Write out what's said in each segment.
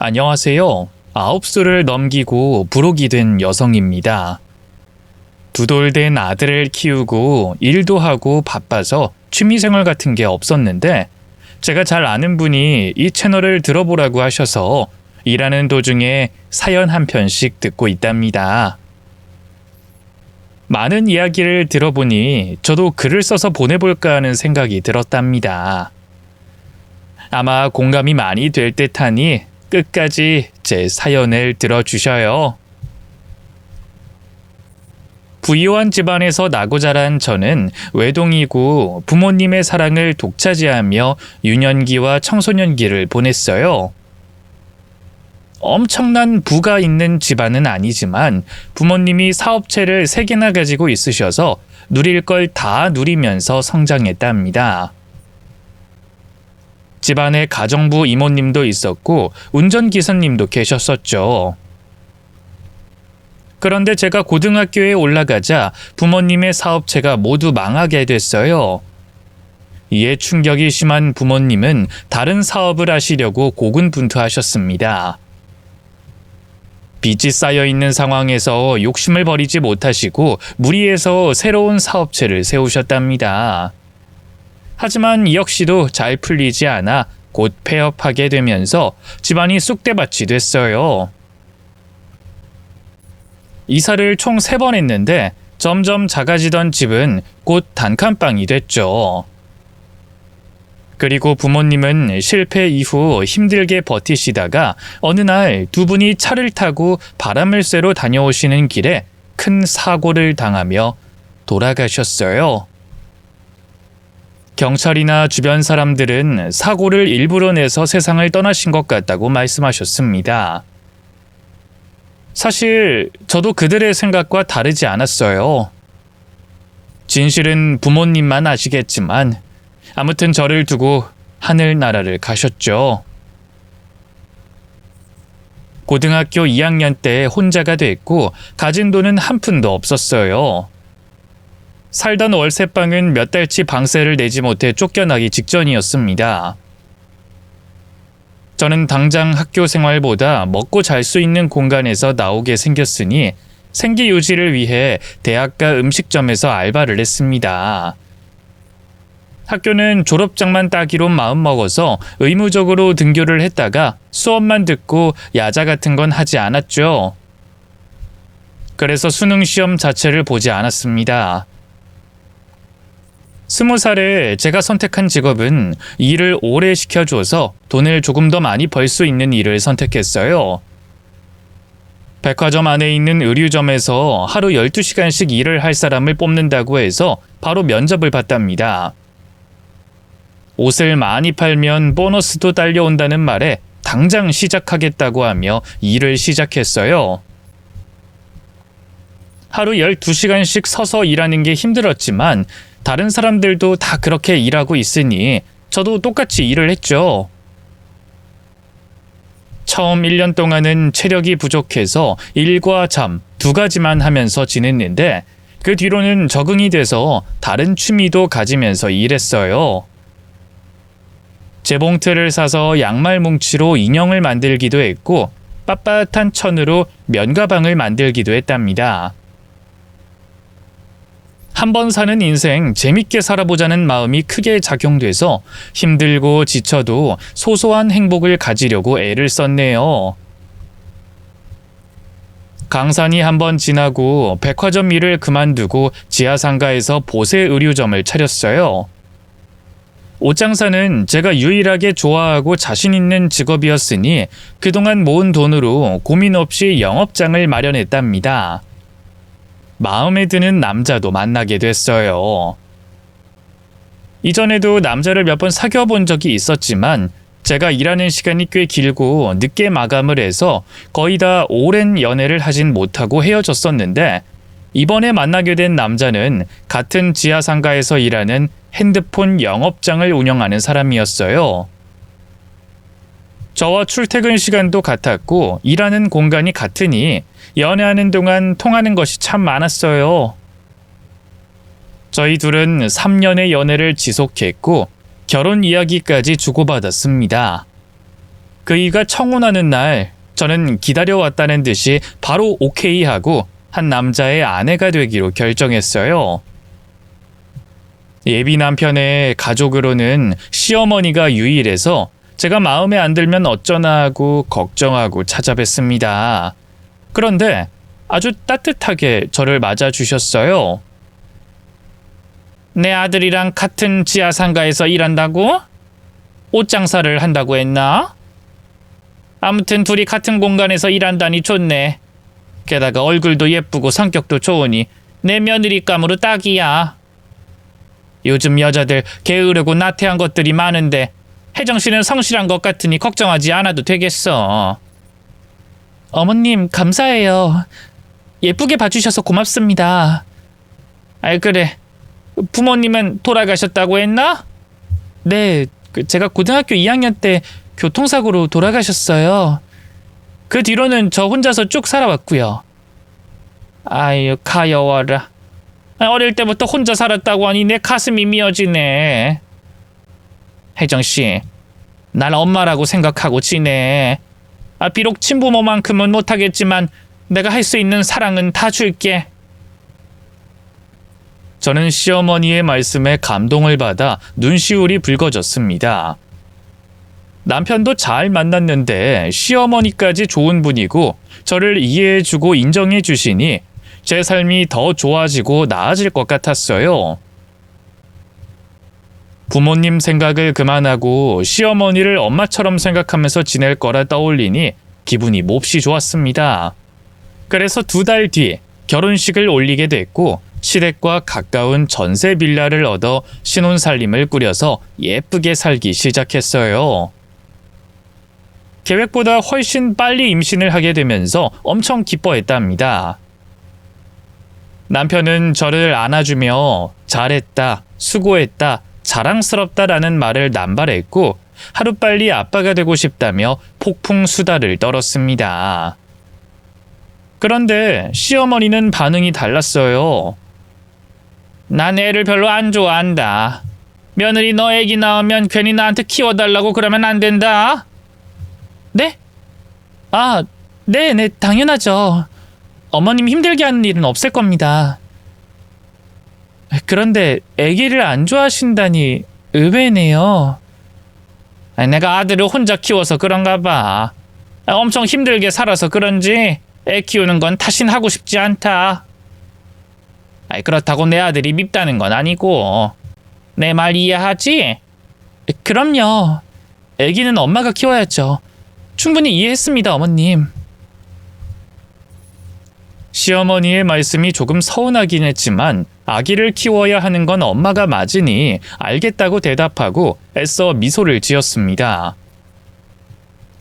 안녕하세요. 9수를 넘기고 부록이 된 여성입니다. 두돌된 아들을 키우고 일도 하고 바빠서 취미생활 같은 게 없었는데 제가 잘 아는 분이 이 채널을 들어보라고 하셔서 일하는 도중에 사연 한 편씩 듣고 있답니다. 많은 이야기를 들어보니 저도 글을 써서 보내볼까 하는 생각이 들었답니다. 아마 공감이 많이 될 듯하니 끝까지 제 사연을 들어주셔요. 부유한 집안에서 나고 자란 저는 외동이고 부모님의 사랑을 독차지하며 유년기와 청소년기를 보냈어요. 엄청난 부가 있는 집안은 아니지만 부모님이 사업체를 3개나 가지고 있으셔서 누릴 걸 다 누리면서 성장했답니다. 집안에 가정부 이모님도 있었고 운전기사님도 계셨었죠. 그런데 제가 고등학교에 올라가자 부모님의 사업체가 모두 망하게 됐어요. 이에 충격이 심한 부모님은 다른 사업을 하시려고 고군분투하셨습니다. 빚이 쌓여있는 상황에서 욕심을 버리지 못하시고 무리해서 새로운 사업체를 세우셨답니다. 하지만 이 역시도 잘 풀리지 않아 곧 폐업하게 되면서 집안이 쑥대밭이 됐어요. 이사를 총 3번 했는데 점점 작아지던 집은 곧 단칸방이 됐죠. 그리고 부모님은 실패 이후 힘들게 버티시다가 어느 날 2분이 차를 타고 바람을 쐬러 다녀오시는 길에 큰 사고를 당하며 돌아가셨어요. 경찰이나 주변 사람들은 사고를 일부러 내서 세상을 떠나신 것 같다고 말씀하셨습니다. 사실 저도 그들의 생각과 다르지 않았어요. 진실은 부모님만 아시겠지만 아무튼 저를 두고 하늘나라를 가셨죠. 고등학교 2학년 때 혼자가 됐고 가진 돈은 한 푼도 없었어요. 살던 월세방은 몇 달치 방세를 내지 못해 쫓겨나기 직전이었습니다. 저는 당장 학교 생활보다 먹고 잘 수 있는 공간에서 나오게 생겼으니 생계 유지를 위해 대학가 음식점에서 알바를 했습니다. 학교는 졸업장만 따기로 마음먹어서 의무적으로 등교를 했다가 수업만 듣고 야자 같은 건 하지 않았죠. 그래서 수능 시험 자체를 보지 않았습니다. 20살에 제가 선택한 직업은 일을 오래 시켜줘서 돈을 조금 더 많이 벌 수 있는 일을 선택했어요. 백화점 안에 있는 의류점에서 하루 12시간씩 일을 할 사람을 뽑는다고 해서 바로 면접을 봤답니다. 옷을 많이 팔면 보너스도 딸려온다는 말에 당장 시작하겠다고 하며 일을 시작했어요. 하루 12시간씩 서서 일하는 게 힘들었지만 다른 사람들도 다 그렇게 일하고 있으니 저도 똑같이 일을 했죠. 처음 1년 동안은 체력이 부족해서 일과 잠 2가지만 하면서 지냈는데 그 뒤로는 적응이 돼서 다른 취미도 가지면서 일했어요. 재봉틀을 사서 양말 뭉치로 인형을 만들기도 했고 빳빳한 천으로 면가방을 만들기도 했답니다. 한 번 사는 인생 재밌게 살아보자는 마음이 크게 작용돼서 힘들고 지쳐도 소소한 행복을 가지려고 애를 썼네요. 강산이 한 번 지나고 백화점 일을 그만두고 지하상가에서 보세 의류점을 차렸어요. 옷장사는 제가 유일하게 좋아하고 자신 있는 직업이었으니 그동안 모은 돈으로 고민 없이 영업장을 마련했답니다. 마음에 드는 남자도 만나게 됐어요. 이전에도 남자를 몇 번 사귀어 본 적이 있었지만 제가 일하는 시간이 꽤 길고 늦게 마감을 해서 거의 다 오랜 연애를 하진 못하고 헤어졌었는데 이번에 만나게 된 남자는 같은 지하상가에서 일하는 핸드폰 영업장을 운영하는 사람이었어요. 저와 출퇴근 시간도 같았고 일하는 공간이 같으니 연애하는 동안 통하는 것이 참 많았어요. 저희 둘은 3년의 연애를 지속했고 결혼 이야기까지 주고받았습니다. 그이가 청혼하는 날 저는 기다려왔다는 듯이 바로 오케이 하고 한 남자의 아내가 되기로 결정했어요. 예비 남편의 가족으로는 시어머니가 유일해서 제가 마음에 안 들면 어쩌나 하고 걱정하고 찾아뵀습니다. 그런데 아주 따뜻하게 저를 맞아주셨어요. 내 아들이랑 같은 지하상가에서 일한다고? 옷장사를 한다고 했나? 아무튼 둘이 같은 공간에서 일한다니 좋네. 게다가 얼굴도 예쁘고 성격도 좋으니 내 며느리감으로 딱이야. 요즘 여자들 게으르고 나태한 것들이 많은데 혜정 씨는 성실한 것 같으니 걱정하지 않아도 되겠어. 어머님 감사해요. 예쁘게 봐주셔서 고맙습니다. 아이 그래. 부모님은 돌아가셨다고 했나? 네, 제가 고등학교 2학년 때 교통사고로 돌아가셨어요. 그 뒤로는 저 혼자서 쭉 살아왔고요. 아유 가여워라. 어릴 때부터 혼자 살았다고 하니 내 가슴이 미어지네. 혜정씨, 날 엄마라고 생각하고 지내. 비록 친부모만큼은 못하겠지만 내가 할 수 있는 사랑은 다 줄게. 저는 시어머니의 말씀에 감동을 받아 눈시울이 붉어졌습니다. 남편도 잘 만났는데 시어머니까지 좋은 분이고 저를 이해해주고 인정해주시니 제 삶이 더 좋아지고 나아질 것 같았어요. 부모님 생각을 그만하고 시어머니를 엄마처럼 생각하면서 지낼 거라 떠올리니 기분이 몹시 좋았습니다. 그래서 2달 뒤 결혼식을 올리게 됐고 시댁과 가까운 전세 빌라를 얻어 신혼살림을 꾸려서 예쁘게 살기 시작했어요. 계획보다 훨씬 빨리 임신을 하게 되면서 엄청 기뻐했답니다. 남편은 저를 안아주며 잘했다, 수고했다, 자랑스럽다라는 말을 남발했고 하루빨리 아빠가 되고 싶다며 폭풍 수다를 떨었습니다. 그런데 시어머니는 반응이 달랐어요. 난 애를 별로 안 좋아한다. 며느리 너 애기 낳으면 괜히 나한테 키워달라고 그러면 안 된다. 네? 네, 당연하죠. 어머님 힘들게 하는 일은 없을 겁니다. 그런데 아기를 안 좋아하신다니 의외네요. 내가 아들을 혼자 키워서 그런가 봐. 엄청 힘들게 살아서 그런지 애 키우는 건 다신 하고 싶지 않다. 그렇다고 내 아들이 밉다는 건 아니고. 내 말 이해하지? 그럼요. 아기는 엄마가 키워야죠. 충분히 이해했습니다, 어머님. 시어머니의 말씀이 조금 서운하긴 했지만 아기를 키워야 하는 건 엄마가 맞으니 알겠다고 대답하고 애써 미소를 지었습니다.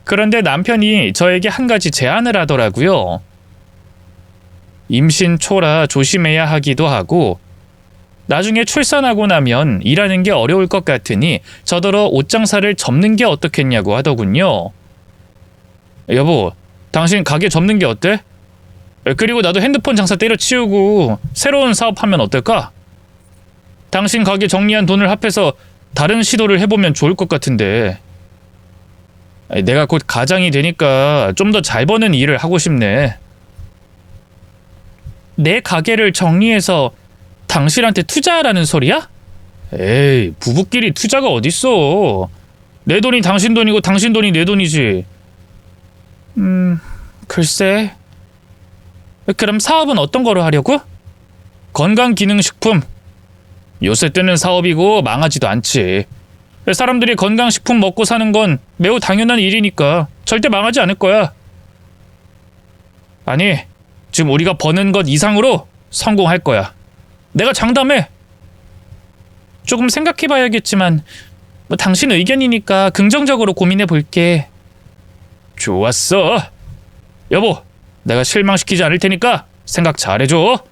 그런데 남편이 저에게 한 가지 제안을 하더라고요. 임신 초라 조심해야 하기도 하고 나중에 출산하고 나면 일하는 게 어려울 것 같으니 저더러 옷장사를 접는 게 어떻겠냐고 하더군요. 여보, 당신 가게 접는 게 어때? 그리고 나도 핸드폰 장사 때려치우고 새로운 사업하면 어떨까? 당신 가게 정리한 돈을 합해서 다른 시도를 해보면 좋을 것 같은데. 내가 곧 가장이 되니까 좀 더 잘 버는 일을 하고 싶네. 내 가게를 정리해서 당신한테 투자하라는 소리야? 에이, 부부끼리 투자가 어딨어. 내 돈이 당신 돈이고 당신 돈이 내 돈이지. 글쎄. 그럼 사업은 어떤 거로 하려고? 건강기능식품. 요새 뜨는 사업이고 망하지도 않지. 사람들이 건강식품 먹고 사는 건 매우 당연한 일이니까 절대 망하지 않을 거야. 아니, 지금 우리가 버는 것 이상으로 성공할 거야. 내가 장담해. 조금 생각해봐야겠지만 당신 의견이니까 긍정적으로 고민해 볼게. 좋았어. 여보, 내가 실망시키지 않을 테니까 생각 잘해줘.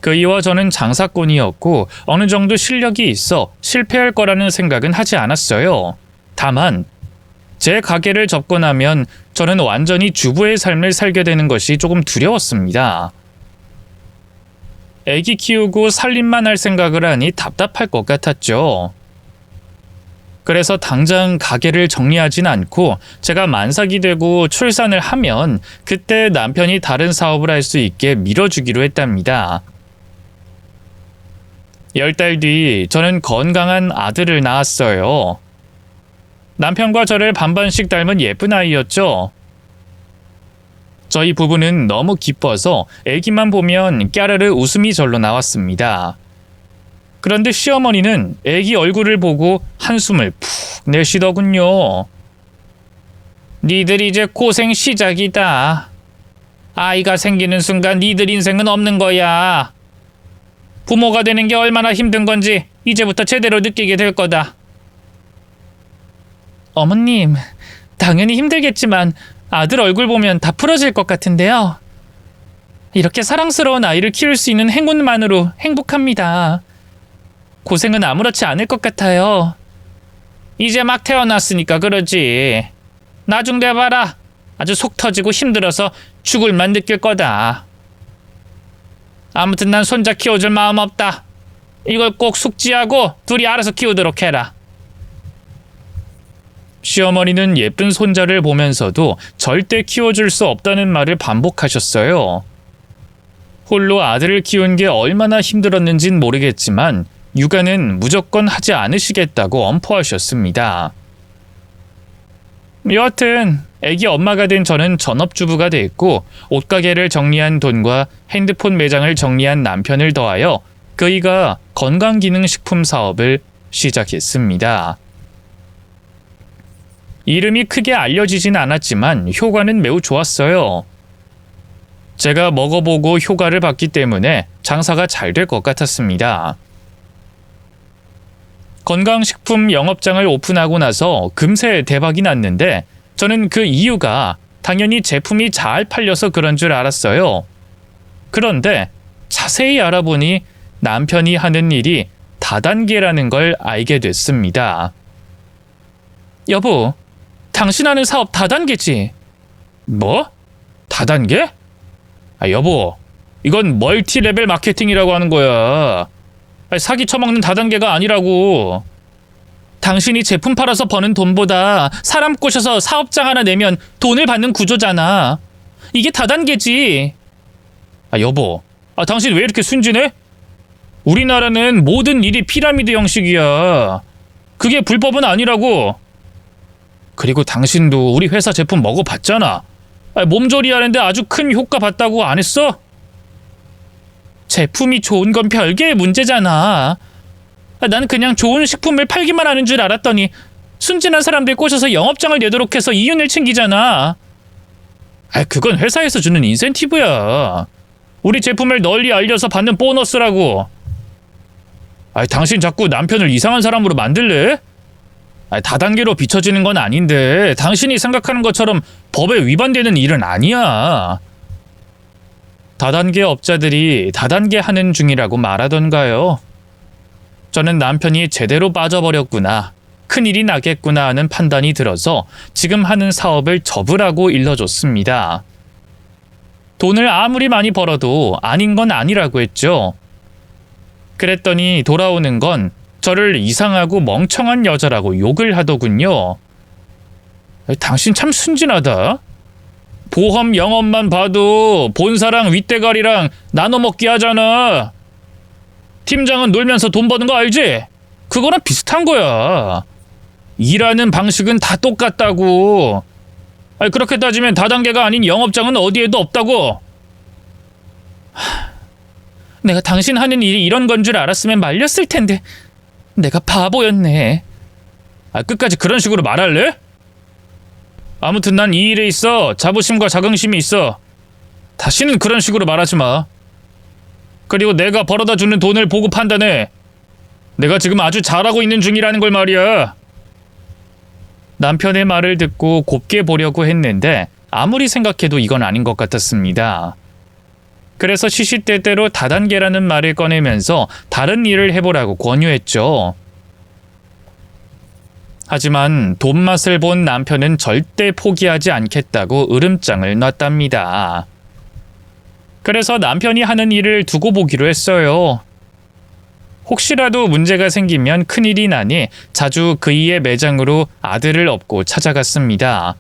그이와 저는 장사꾼이었고 어느 정도 실력이 있어 실패할 거라는 생각은 하지 않았어요. 다만 제 가게를 접고 나면 저는 완전히 주부의 삶을 살게 되는 것이 조금 두려웠습니다. 애기 키우고 살림만 할 생각을 하니 답답할 것 같았죠. 그래서 당장 가게를 정리하진 않고 제가 만삭이 되고 출산을 하면 그때 남편이 다른 사업을 할 수 있게 밀어주기로 했답니다. 10달 뒤 저는 건강한 아들을 낳았어요. 남편과 저를 반반씩 닮은 예쁜 아이였죠. 저희 부부는 너무 기뻐서 아기만 보면 까르르 웃음이 절로 나왔습니다. 그런데 시어머니는 아기 얼굴을 보고 한숨을 푹 내쉬더군요. 니들 이제 고생 시작이다. 아이가 생기는 순간 니들 인생은 없는 거야. 부모가 되는 게 얼마나 힘든 건지 이제부터 제대로 느끼게 될 거다. 어머님, 당연히 힘들겠지만 아들 얼굴 보면 다 풀어질 것 같은데요. 이렇게 사랑스러운 아이를 키울 수 있는 행운만으로 행복합니다. 고생은 아무렇지 않을 것 같아요. 이제 막 태어났으니까 그러지. 나중 돼봐라. 아주 속 터지고 힘들어서 죽을 만 느낄 거다. 아무튼 난 손자 키워줄 마음 없다. 이걸 꼭 숙지하고 둘이 알아서 키우도록 해라. 시어머니는 예쁜 손자를 보면서도 절대 키워줄 수 없다는 말을 반복하셨어요. 홀로 아들을 키운 게 얼마나 힘들었는진 모르겠지만 육아는 무조건 하지 않으시겠다고 엄포하셨습니다. 여하튼 아기 엄마가 된 저는 전업주부가 됐고 옷가게를 정리한 돈과 핸드폰 매장을 정리한 남편을 더하여 그이가 건강기능식품 사업을 시작했습니다. 이름이 크게 알려지진 않았지만 효과는 매우 좋았어요. 제가 먹어보고 효과를 봤기 때문에 장사가 잘 될 것 같았습니다. 건강식품 영업장을 오픈하고 나서 금세 대박이 났는데 저는 그 이유가 당연히 제품이 잘 팔려서 그런 줄 알았어요. 그런데 자세히 알아보니 남편이 하는 일이 다단계라는 걸 알게 됐습니다. 여보, 당신 하는 사업 다단계지? 뭐? 다단계? 여보, 이건 멀티레벨 마케팅이라고 하는 거야. 사기 쳐먹는 다단계가 아니라고. 당신이 제품 팔아서 버는 돈보다 사람 꼬셔서 사업장 하나 내면 돈을 받는 구조잖아. 이게 다단계지. 여보, 당신 왜 이렇게 순진해? 우리나라는 모든 일이 피라미드 형식이야. 그게 불법은 아니라고. 그리고 당신도 우리 회사 제품 먹어봤잖아. 몸조리 하는데 아주 큰 효과 봤다고 안 했어? 제품이 좋은 건 별개의 문제잖아. 난 그냥 좋은 식품을 팔기만 하는 줄 알았더니 순진한 사람들 꼬셔서 영업장을 내도록 해서 이윤을 챙기잖아. 그건 회사에서 주는 인센티브야. 우리 제품을 널리 알려서 받는 보너스라고. 당신 자꾸 남편을 이상한 사람으로 만들래? 다단계로 비춰지는 건 아닌데 당신이 생각하는 것처럼 법에 위반되는 일은 아니야. 다단계 업자들이 다단계 하는 중이라고 말하던가요. 저는 남편이 제대로 빠져버렸구나, 큰일이 나겠구나 하는 판단이 들어서 지금 하는 사업을 접으라고 일러줬습니다. 돈을 아무리 많이 벌어도 아닌 건 아니라고 했죠. 그랬더니 돌아오는 건 저를 이상하고 멍청한 여자라고 욕을 하더군요. 당신 참 순진하다. 보험 영업만 봐도 본사랑 윗대가리랑 나눠 먹기 하잖아. 팀장은 놀면서 돈 버는 거 알지? 그거랑 비슷한 거야. 일하는 방식은 다 똑같다고. 그렇게 따지면 다단계가 아닌 영업장은 어디에도 없다고. 내가 당신 하는 일이 이런 건 줄 알았으면 말렸을 텐데 내가 바보였네. 끝까지 그런 식으로 말할래? 아무튼 난 이 일에 있어 자부심과 자긍심이 있어. 다시는 그런 식으로 말하지 마. 그리고 내가 벌어다 주는 돈을 보고 판단해. 내가 지금 아주 잘하고 있는 중이라는 걸 말이야. 남편의 말을 듣고 곱게 보려고 했는데 아무리 생각해도 이건 아닌 것 같았습니다. 그래서 시시때때로 다단계라는 말을 꺼내면서 다른 일을 해보라고 권유했죠. 하지만 돈맛을 본 남편은 절대 포기하지 않겠다고 으름장을 놨답니다. 그래서 남편이 하는 일을 두고 보기로 했어요. 혹시라도 문제가 생기면 큰일이 나니 자주 그이의 매장으로 아들을 업고 찾아갔습니다.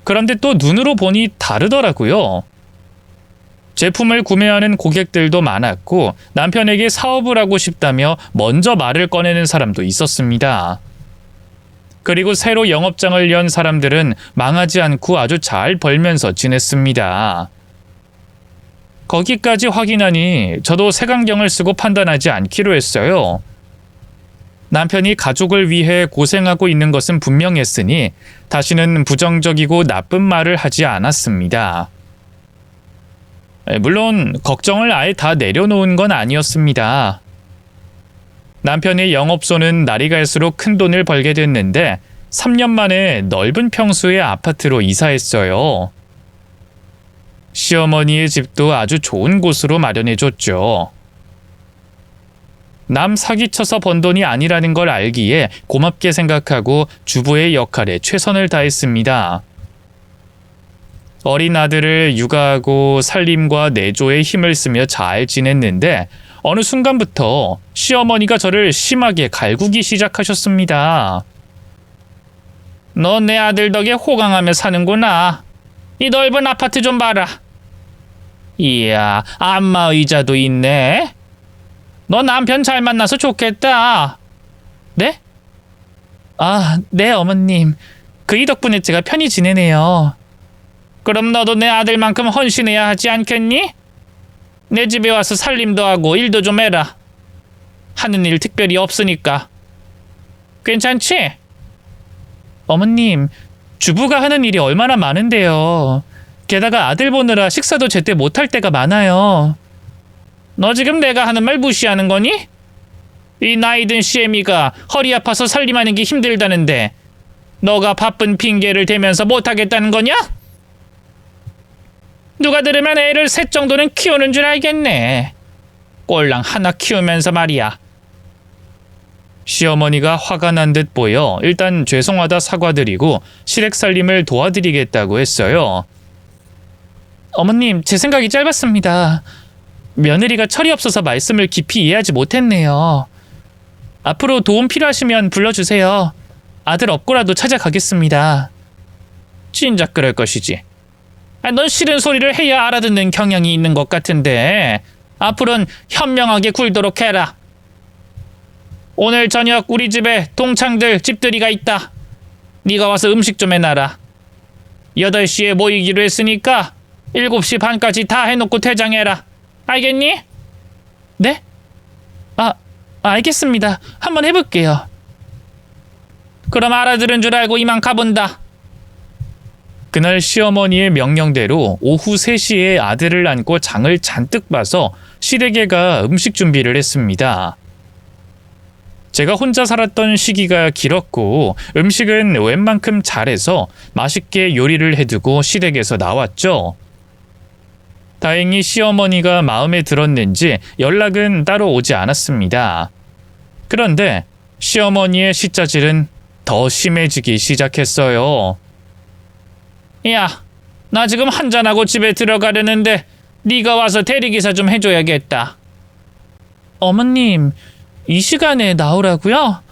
그런데 또 눈으로 보니 다르더라고요. 제품을 구매하는 고객들도 많았고 남편에게 사업을 하고 싶다며 먼저 말을 꺼내는 사람도 있었습니다. 그리고 새로 영업장을 연 사람들은 망하지 않고 아주 잘 벌면서 지냈습니다. 거기까지 확인하니 저도 색안경을 쓰고 판단하지 않기로 했어요. 남편이 가족을 위해 고생하고 있는 것은 분명했으니 다시는 부정적이고 나쁜 말을 하지 않았습니다. 물론 걱정을 아예 다 내려놓은 건 아니었습니다. 남편의 영업소는 날이 갈수록 큰 돈을 벌게 됐는데 3년 만에 넓은 평수의 아파트로 이사했어요. 시어머니의 집도 아주 좋은 곳으로 마련해줬죠. 남 사기쳐서 번 돈이 아니라는 걸 알기에 고맙게 생각하고 주부의 역할에 최선을 다했습니다. 어린 아들을 육아하고 살림과 내조에 힘을 쓰며 잘 지냈는데 어느 순간부터 시어머니가 저를 심하게 갈구기 시작하셨습니다. 너 내 아들 덕에 호강하며 사는구나. 이 넓은 아파트 좀 봐라. 이야, 안마 의자도 있네. 너 남편 잘 만나서 좋겠다. 네? 아, 네 어머님. 그이 덕분에 제가 편히 지내네요. 그럼 너도 내 아들만큼 헌신해야 하지 않겠니? 내 집에 와서 살림도 하고 일도 좀 해라. 하는 일 특별히 없으니까. 괜찮지? 어머님, 주부가 하는 일이 얼마나 많은데요. 게다가 아들 보느라 식사도 제때 못할 때가 많아요. 너 지금 내가 하는 말 무시하는 거니? 이 나이든 시애미가 허리 아파서 살림하는 게 힘들다는데 너가 바쁜 핑계를 대면서 못하겠다는 거냐? 누가 들으면 애를 셋 정도는 키우는 줄 알겠네. 꼴랑 하나 키우면서 말이야. 시어머니가 화가 난 듯 보여 일단 죄송하다 사과드리고 시댁살림을 도와드리겠다고 했어요. 어머님, 제 생각이 짧았습니다. 며느리가 철이 없어서 말씀을 깊이 이해하지 못했네요. 앞으로 도움 필요하시면 불러주세요. 아들 업고라도 찾아가겠습니다. 진작 그럴 것이지. 넌 싫은 소리를 해야 알아듣는 경향이 있는 것 같은데 앞으로는 현명하게 굴도록 해라. 오늘 저녁 우리 집에 동창들 집들이가 있다. 네가 와서 음식 좀 해놔라. 8시에 모이기로 했으니까 7시 반까지 다 해놓고 퇴장해라. 알겠니? 네? 알겠습니다. 한번 해볼게요. 그럼 알아들은 줄 알고 이만 가본다. 그날 시어머니의 명령대로 오후 3시에 아들을 안고 장을 잔뜩 봐서 시댁애가 음식 준비를 했습니다. 제가 혼자 살았던 시기가 길었고 음식은 웬만큼 잘해서 맛있게 요리를 해두고 시댁에서 나왔죠. 다행히 시어머니가 마음에 들었는지 연락은 따로 오지 않았습니다. 그런데 시어머니의 시짜질은 더 심해지기 시작했어요. 야, 나 지금 한잔하고 집에 들어가려는데 네가 와서 대리기사 좀 해줘야겠다. 어머님, 이 시간에 나오라고요?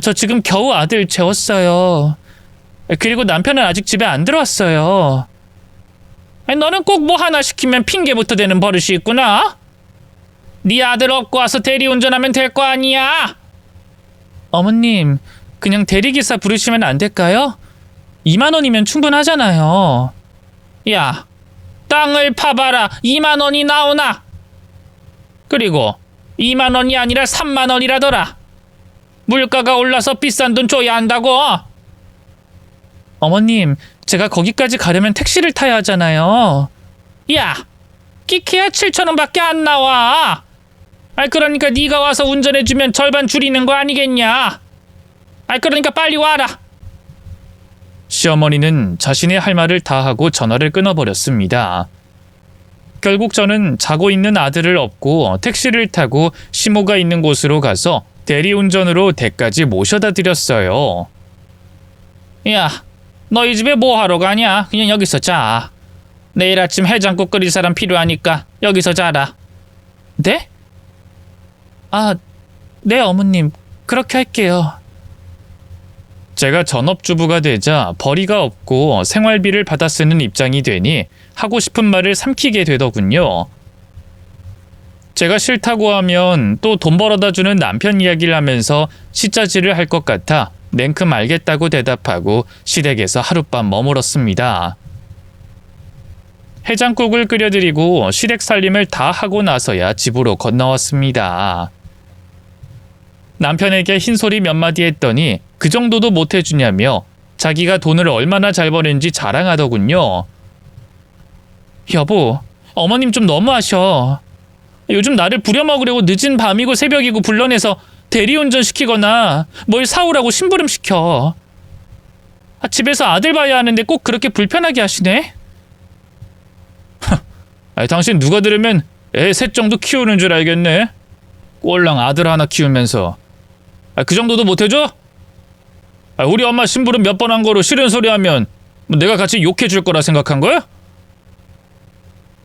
저 지금 겨우 아들 재웠어요. 그리고 남편은 아직 집에 안 들어왔어요. 너는 꼭 뭐 하나 시키면 핑계부터 대는 버릇이 있구나. 네 아들 업고 와서 대리운전하면 될 거 아니야. 어머님, 그냥 대리기사 부르시면 안 될까요? 2만 원이면 충분하잖아요. 야, 땅을 파봐라. 2만 원이 나오나? 그리고 2만 원이 아니라 3만 원이라더라. 물가가 올라서 비싼 돈 줘야 한다고. 어머님, 제가 거기까지 가려면 택시를 타야 하잖아요. 야, 끼케야 7천 원밖에 안 나와. 그러니까 네가 와서 운전해주면 절반 줄이는 거 아니겠냐. 그러니까 빨리 와라. 시어머니는 자신의 할 말을 다 하고 전화를 끊어버렸습니다. 결국 저는 자고 있는 아들을 업고 택시를 타고 시모가 있는 곳으로 가서 대리운전으로 댁까지 모셔다 드렸어요. 야, 너희 집에 뭐 하러 가냐? 그냥 여기서 자. 내일 아침 해장국 끓일 사람 필요하니까 여기서 자라. 네? 아, 네 어머님, 그렇게 할게요. 제가 전업주부가 되자 벌이가 없고 생활비를 받아 쓰는 입장이 되니 하고 싶은 말을 삼키게 되더군요. 제가 싫다고 하면 또 돈 벌어다 주는 남편 이야기를 하면서 시짜지를 할 것 같아 냉큼 알겠다고 대답하고 시댁에서 하룻밤 머물었습니다. 해장국을 끓여드리고 시댁 살림을 다 하고 나서야 집으로 건너왔습니다. 남편에게 흰소리 몇 마디 했더니 그 정도도 못 해주냐며 자기가 돈을 얼마나 잘 버는지 자랑하더군요. 여보, 어머님 좀 너무하셔. 요즘 나를 부려먹으려고 늦은 밤이고 새벽이고 불러내서 대리운전 시키거나 뭘 사오라고 심부름 시켜. 집에서 아들 봐야 하는데 꼭 그렇게 불편하게 하시네? 당신 누가 들으면 애 셋 정도 키우는 줄 알겠네. 꼴랑 아들 하나 키우면서. 그 정도도 못 해줘? 우리 엄마 심부름 몇 번 한 거로 싫은 소리 하면 내가 같이 욕해 줄 거라 생각한 거야?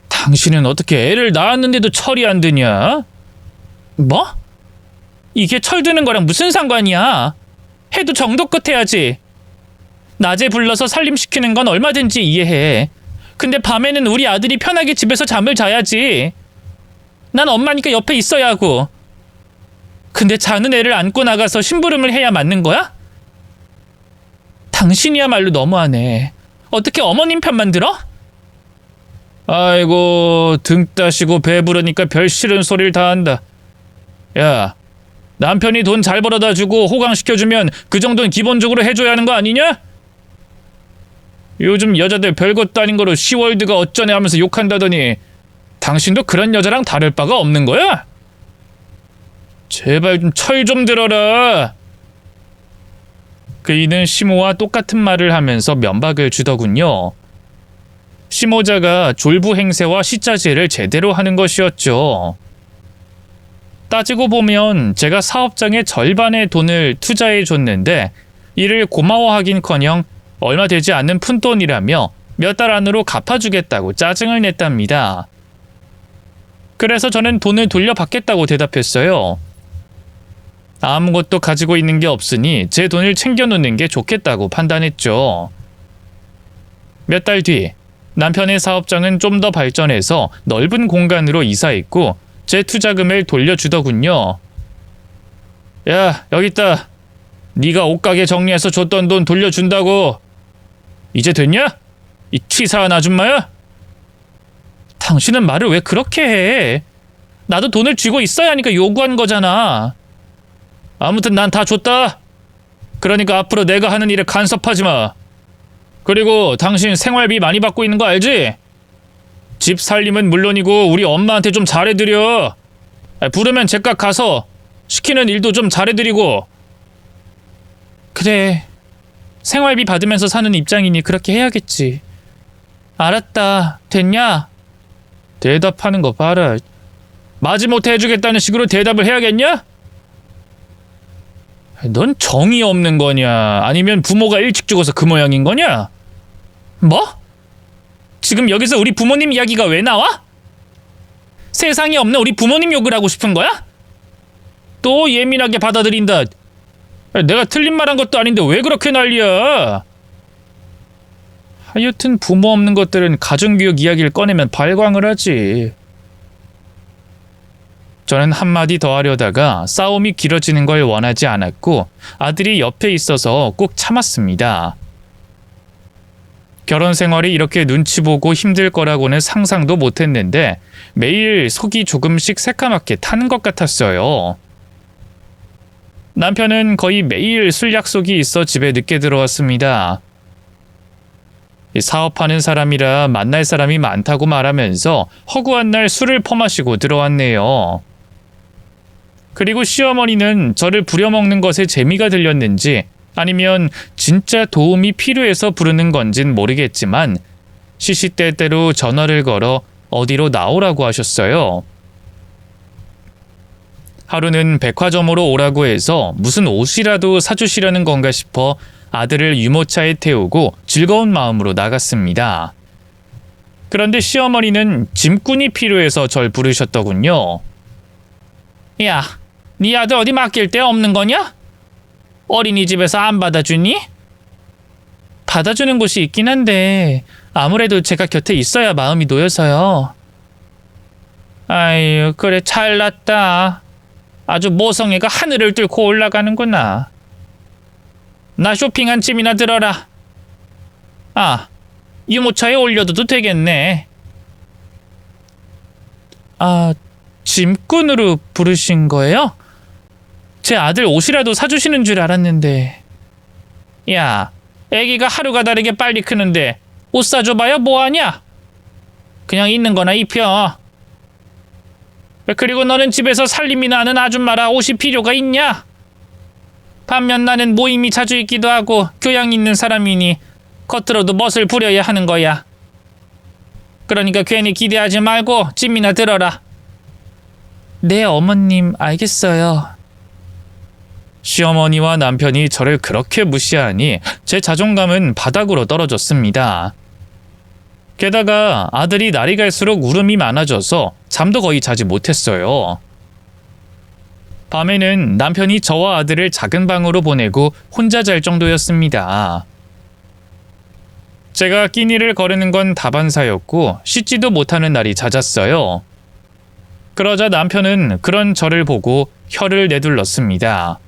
당신은 어떻게 애를 낳았는데도 철이 안 드냐? 뭐? 이게 철드는 거랑 무슨 상관이야? 해도 정도껏 해야지. 낮에 불러서 살림시키는 건 얼마든지 이해해. 근데 밤에는 우리 아들이 편하게 집에서 잠을 자야지. 난 엄마니까 옆에 있어야 하고. 근데 자는 애를 안고 나가서 심부름을 해야 맞는 거야? 당신이야말로 너무하네. 어떻게 어머님 편만 들어? 아이고, 등 따시고 배부르니까 별 싫은 소리를 다 한다. 야, 남편이 돈 잘 벌어다 주고 호강시켜주면 그 정도는 기본적으로 해줘야 하는 거 아니냐? 요즘 여자들 별것도 아닌 거로 시월드가 어쩌네 하면서 욕한다더니 당신도 그런 여자랑 다를 바가 없는 거야? 제발 좀 철 좀 들어라. 그이는 시모와 똑같은 말을 하면서 면박을 주더군요. 시모자가 졸부 행세와 시짜지를 제대로 하는 것이었죠. 따지고 보면 제가 사업장의 절반의 돈을 투자해 줬는데 이를 고마워하긴커녕 얼마 되지 않는 푼돈이라며 몇 달 안으로 갚아주겠다고 짜증을 냈답니다. 그래서 저는 돈을 돌려받겠다고 대답했어요. 아무것도 가지고 있는 게 없으니 제 돈을 챙겨놓는 게 좋겠다고 판단했죠. 몇 달 뒤 남편의 사업장은 좀 더 발전해서 넓은 공간으로 이사했고 제 투자금을 돌려주더군요. 야, 여기 있다. 네가 옷가게 정리해서 줬던 돈 돌려준다고. 이제 됐냐? 이 치사한 아줌마야? 당신은 말을 왜 그렇게 해? 나도 돈을 쥐고 있어야 하니까 요구한 거잖아. 아무튼 난 다 줬다. 그러니까 앞으로 내가 하는 일에 간섭하지 마. 그리고 당신 생활비 많이 받고 있는 거 알지? 집 살림은 물론이고 우리 엄마한테 좀 잘해드려. 부르면 제깍 가서 시키는 일도 좀 잘해드리고. 그래, 생활비 받으면서 사는 입장이니 그렇게 해야겠지. 알았다. 됐냐? 대답하는 거 봐라. 마지못해 해주겠다는 식으로 대답을 해야겠냐? 넌 정이 없는 거냐? 아니면 부모가 일찍 죽어서 그 모양인 거냐? 뭐? 지금 여기서 우리 부모님 이야기가 왜 나와? 세상에 없는 우리 부모님 욕을 하고 싶은 거야? 또 예민하게 받아들인다. 내가 틀린 말 한 것도 아닌데 왜 그렇게 난리야? 하여튼 부모 없는 것들은 가정교육 이야기를 꺼내면 발광을 하지. 저는 한마디 더 하려다가 싸움이 길어지는 걸 원하지 않았고 아들이 옆에 있어서 꾹 참았습니다. 결혼 생활이 이렇게 눈치 보고 힘들 거라고는 상상도 못했는데 매일 속이 조금씩 새까맣게 타는 것 같았어요. 남편은 거의 매일 술 약속이 있어 집에 늦게 들어왔습니다. 사업하는 사람이라 만날 사람이 많다고 말하면서 허구한 날 술을 퍼마시고 들어왔네요. 그리고 시어머니는 저를 부려먹는 것에 재미가 들렸는지 아니면 진짜 도움이 필요해서 부르는 건진 모르겠지만 시시때때로 전화를 걸어 어디로 나오라고 하셨어요. 하루는 백화점으로 오라고 해서 무슨 옷이라도 사주시려는 건가 싶어 아들을 유모차에 태우고 즐거운 마음으로 나갔습니다. 그런데 시어머니는 짐꾼이 필요해서 절 부르셨더군요. 야, 네 아들 어디 맡길 데 없는 거냐? 어린이집에서 안 받아주니? 받아주는 곳이 있긴 한데 아무래도 제가 곁에 있어야 마음이 놓여서요. 아유, 그래 잘났다. 아주 모성애가 하늘을 뚫고 올라가는구나. 나 쇼핑한 짐이나 들어라. 아, 유모차에 올려둬도 되겠네. 아, 짐꾼으로 부르신 거예요? 제 아들 옷이라도 사주시는 줄 알았는데. 야, 애기가 하루가 다르게 빨리 크는데 옷 사줘봐야 뭐하냐? 그냥 있는 거나 입혀. 그리고 너는 집에서 살림이나 하는 아줌마라 옷이 필요가 있냐? 반면 나는 모임이 자주 있기도 하고 교양 있는 사람이니 겉으로도 멋을 부려야 하는 거야. 그러니까 괜히 기대하지 말고 짐이나 들어라. 네, 어머님, 알겠어요. 시어머니와 남편이 저를 그렇게 무시하니 제 자존감은 바닥으로 떨어졌습니다. 게다가 아들이 날이 갈수록 울음이 많아져서 잠도 거의 자지 못했어요. 밤에는 남편이 저와 아들을 작은 방으로 보내고 혼자 잘 정도였습니다. 제가 끼니를 거르는 건 다반사였고 씻지도 못하는 날이 잦았어요. 그러자 남편은 그런 저를 보고 혀를 내둘렀습니다.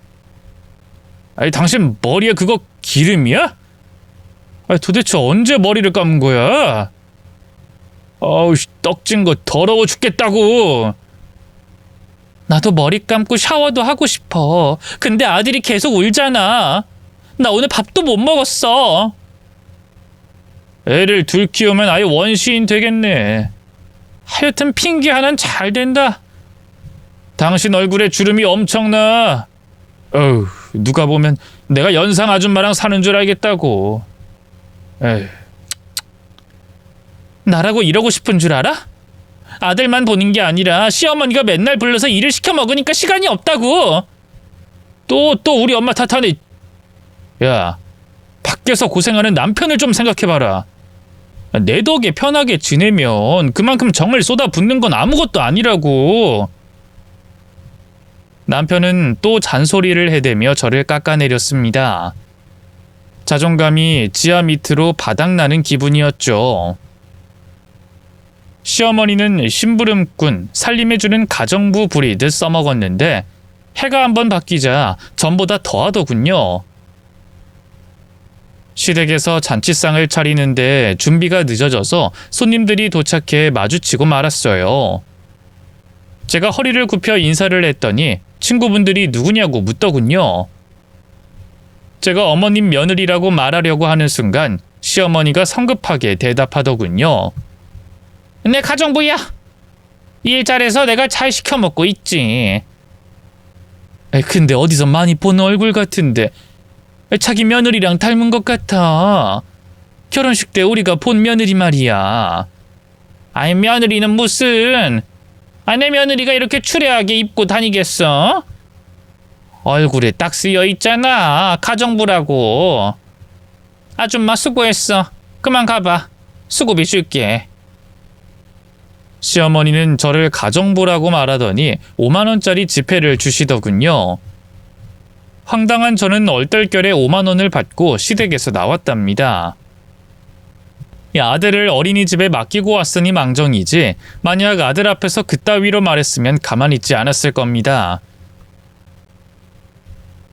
아니, 당신 머리에 그거 기름이야? 아니, 도대체 언제 머리를 감은 거야? 아우, 떡진 거 더러워 죽겠다고. 나도 머리 감고 샤워도 하고 싶어. 근데 아들이 계속 울잖아. 나 오늘 밥도 못 먹었어. 애를 둘 키우면 아예 원시인 되겠네. 하여튼 핑계 하나는 잘 된다. 당신 얼굴에 주름이 엄청나. 어휴, 누가 보면 내가 연상 아줌마랑 사는 줄 알겠다고. 에휴. 나라고 이러고 싶은 줄 알아? 아들만 보는 게 아니라 시어머니가 맨날 불러서 일을 시켜 먹으니까 시간이 없다고. 또 우리 엄마 탓하네. 야, 밖에서 고생하는 남편을 좀 생각해봐라. 내 덕에 편하게 지내면 그만큼 정을 쏟아붓는 건 아무것도 아니라고. 남편은 또 잔소리를 해대며 저를 깎아내렸습니다. 자존감이 지하 밑으로 바닥나는 기분이었죠. 시어머니는 심부름꾼, 살림해주는 가정부 부리듯 써먹었는데 해가 한번 바뀌자 전보다 더하더군요. 시댁에서 잔치상을 차리는데 준비가 늦어져서 손님들이 도착해 마주치고 말았어요. 제가 허리를 굽혀 인사를 했더니 친구분들이 누구냐고 묻더군요. 제가 어머님 며느리라고 말하려고 하는 순간 시어머니가 성급하게 대답하더군요. 내 가정부야. 일 잘해서 내가 잘 시켜먹고 있지. 근데 어디서 많이 본 얼굴 같은데 자기 며느리랑 닮은 것 같아. 결혼식 때 우리가 본 며느리 말이야. 아이, 며느리는 무슨. 내 며느리가 이렇게 추레하게 입고 다니겠어? 얼굴에 딱 쓰여 있잖아. 가정부라고. 아줌마 수고했어. 그만 가봐. 수고비 줄게. 시어머니는 저를 가정부라고 말하더니 5만 원짜리 지폐를 주시더군요. 황당한 저는 얼떨결에 5만 원을 받고 시댁에서 나왔답니다. 아들을 어린이집에 맡기고 왔으니 망정이지 만약 아들 앞에서 그따위로 말했으면 가만히 있지 않았을 겁니다.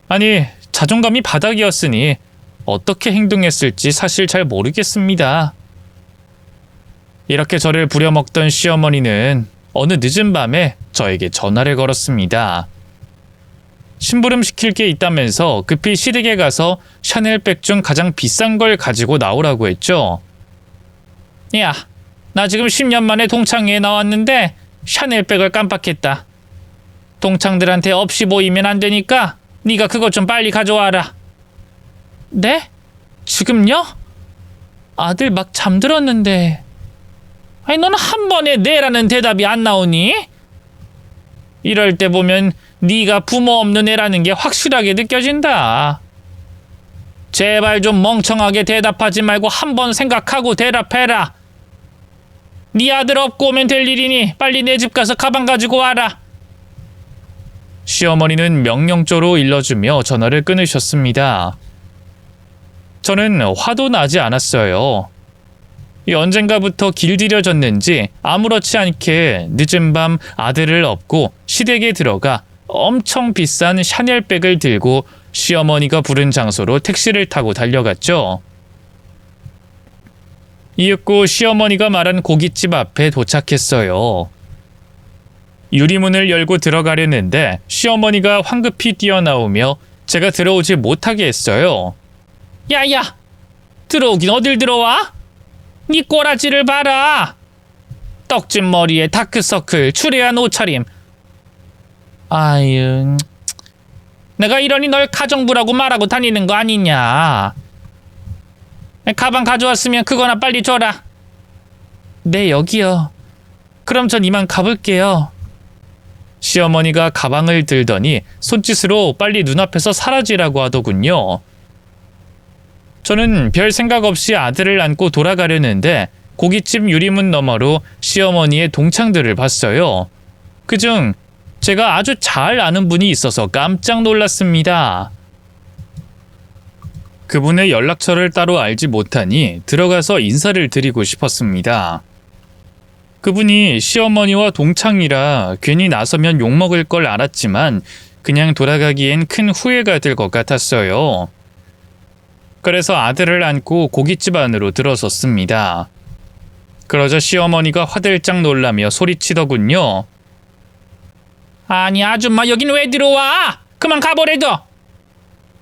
아니, 자존감이 바닥이었으니 어떻게 행동했을지 사실 잘 모르겠습니다. 이렇게 저를 부려먹던 시어머니는 어느 늦은 밤에 저에게 전화를 걸었습니다. 심부름 시킬 게 있다면서 급히 시댁에 가서 샤넬백 중 가장 비싼 걸 가지고 나오라고 했죠. 야, 나 지금 10년 만에 동창회에 나왔는데 샤넬백을 깜빡했다. 동창들한테 없이 보이면 안 되니까 네가 그것 좀 빨리 가져와라. 네? 지금요? 아들 막 잠들었는데. 아니, 너는 한 번에 네라는 대답이 안 나오니? 이럴 때 보면 네가 부모 없는 애라는 게 확실하게 느껴진다. 제발 좀 멍청하게 대답하지 말고 한 번 생각하고 대답해라. 네 아들 없고 오면 될 일이니 빨리 내 집 가서 가방 가지고 와라. 시어머니는 명령조로 일러주며 전화를 끊으셨습니다. 저는 화도 나지 않았어요. 언젠가부터 길들여졌는지 아무렇지 않게 늦은 밤 아들을 업고 시댁에 들어가 엄청 비싼 샤넬백을 들고 시어머니가 부른 장소로 택시를 타고 달려갔죠. 이윽고 시어머니가 말한 고깃집 앞에 도착했어요. 유리문을 열고 들어가려는데 시어머니가 황급히 뛰어나오며 제가 들어오지 못하게 했어요. 야야! 들어오긴 어딜 들어와? 네 꼬라지를 봐라! 떡진 머리에 다크서클, 추레한 옷차림. 아유, 내가 이러니 널 가정부라고 말하고 다니는 거 아니냐. 가방 가져왔으면 그거나 빨리 줘라. 네, 여기요. 그럼 전 이만 가볼게요. 시어머니가 가방을 들더니 손짓으로 빨리 눈앞에서 사라지라고 하더군요. 저는 별 생각 없이 아들을 안고 돌아가려는데 고깃집 유리문 너머로 시어머니의 동창들을 봤어요. 그중 제가 아주 잘 아는 분이 있어서 깜짝 놀랐습니다. 그분의 연락처를 따로 알지 못하니 들어가서 인사를 드리고 싶었습니다. 그분이 시어머니와 동창이라 괜히 나서면 욕먹을 걸 알았지만 그냥 돌아가기엔 큰 후회가 될 것 같았어요. 그래서 아들을 안고 고깃집 안으로 들어섰습니다. 그러자 시어머니가 화들짝 놀라며 소리치더군요. 아니 아줌마 여긴 왜 들어와? 그만 가버려도.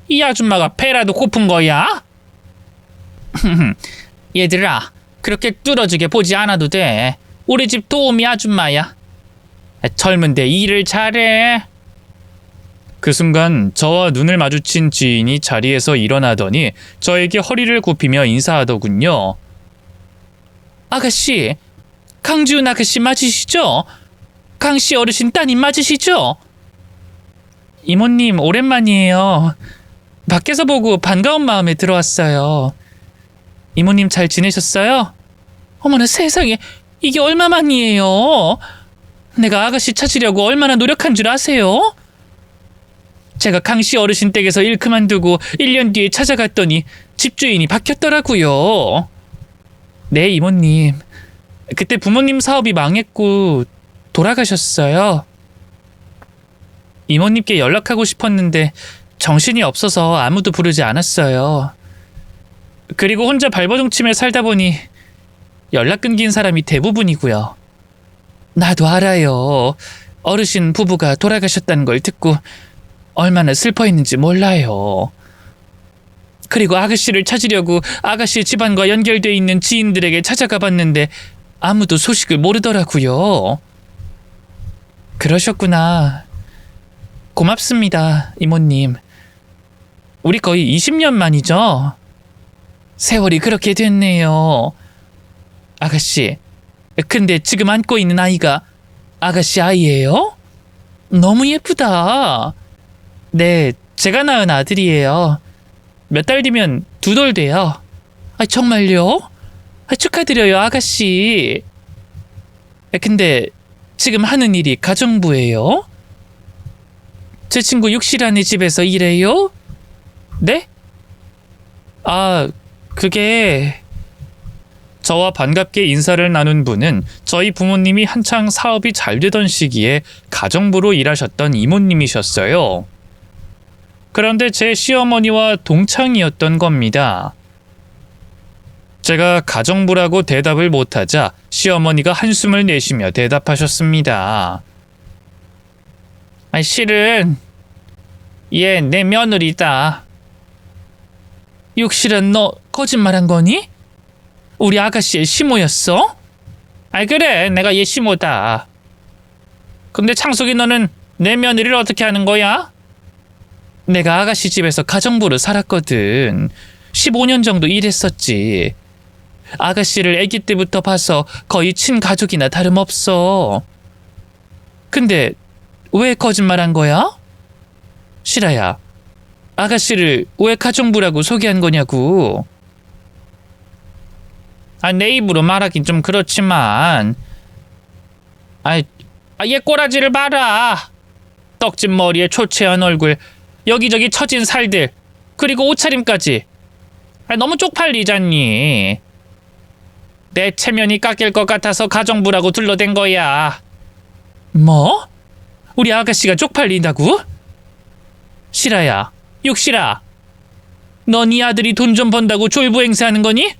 이 아줌마가 배라도 고픈 거야? 얘들아 그렇게 뚫어지게 보지 않아도 돼. 우리 집 도우미 아줌마야. 젊은데 일을 잘해. 그 순간 저와 눈을 마주친 지인이 자리에서 일어나더니 저에게 허리를 굽히며 인사하더군요. 아가씨, 강지훈 아가씨 맞으시죠? 강씨 어르신 따님 맞으시죠? 이모님 오랜만이에요. 밖에서 보고 반가운 마음에 들어왔어요. 이모님 잘 지내셨어요? 어머나 세상에 이게 얼마만이에요? 내가 아가씨 찾으려고 얼마나 노력한 줄 아세요? 제가 강씨 어르신 댁에서 일 그만두고 1년 뒤에 찾아갔더니 집주인이 바뀌었더라고요. 네 이모님. 그때 부모님 사업이 망했고 돌아가셨어요. 이모님께 연락하고 싶었는데 정신이 없어서 아무도 부르지 않았어요. 그리고 혼자 발버둥치며 살다 보니 연락 끊긴 사람이 대부분이고요. 나도 알아요. 어르신 부부가 돌아가셨다는 걸 듣고 얼마나 슬퍼했는지 몰라요. 그리고 아가씨를 찾으려고 아가씨 집안과 연결돼 있는 지인들에게 찾아가 봤는데 아무도 소식을 모르더라고요. 그러셨구나. 고맙습니다, 이모님. 우리 거의 20년 만이죠? 세월이 그렇게 됐네요. 아가씨, 근데 지금 안고 있는 아이가 아가씨 아이예요? 너무 예쁘다. 네, 제가 낳은 아들이에요. 몇 달 뒤면 2돌 돼요. 정말요? 축하드려요, 아가씨. 근데 지금 하는 일이 가정부예요? 제 친구 육실아내 집에서 일해요? 네? 그게... 저와 반갑게 인사를 나눈 분은 저희 부모님이 한창 사업이 잘 되던 시기에 가정부로 일하셨던 이모님이셨어요. 그런데 제 시어머니와 동창이었던 겁니다. 제가 가정부라고 대답을 못하자 시어머니가 한숨을 내쉬며 대답하셨습니다. 실은 얘 내 며느리다. 육실은 너 거짓말한 거니? 우리 아가씨의 시모였어? 그래 내가 얘 시모다. 근데 창숙이 너는 내 며느리를 어떻게 하는 거야? 내가 아가씨 집에서 가정부로 살았거든. 15년 정도 일했었지. 아가씨를 아기 때부터 봐서 거의 친가족이나 다름없어. 근데 왜 거짓말한 거야? 실아야, 아가씨를 왜 가정부라고 소개한 거냐고. 내 입으로 말하긴 좀 그렇지만 얘 꼬라지를 봐라. 떡진 머리에 초췌한 얼굴, 여기저기 처진 살들, 그리고 옷차림까지. 너무 쪽팔리잖니. 내 체면이 깎일 것 같아서 가정부라고 둘러댄 거야. 뭐? 우리 아가씨가 쪽팔린다고? 실아야, 육실아. 너 네 아들이 돈 좀 번다고 졸부행세하는 거니?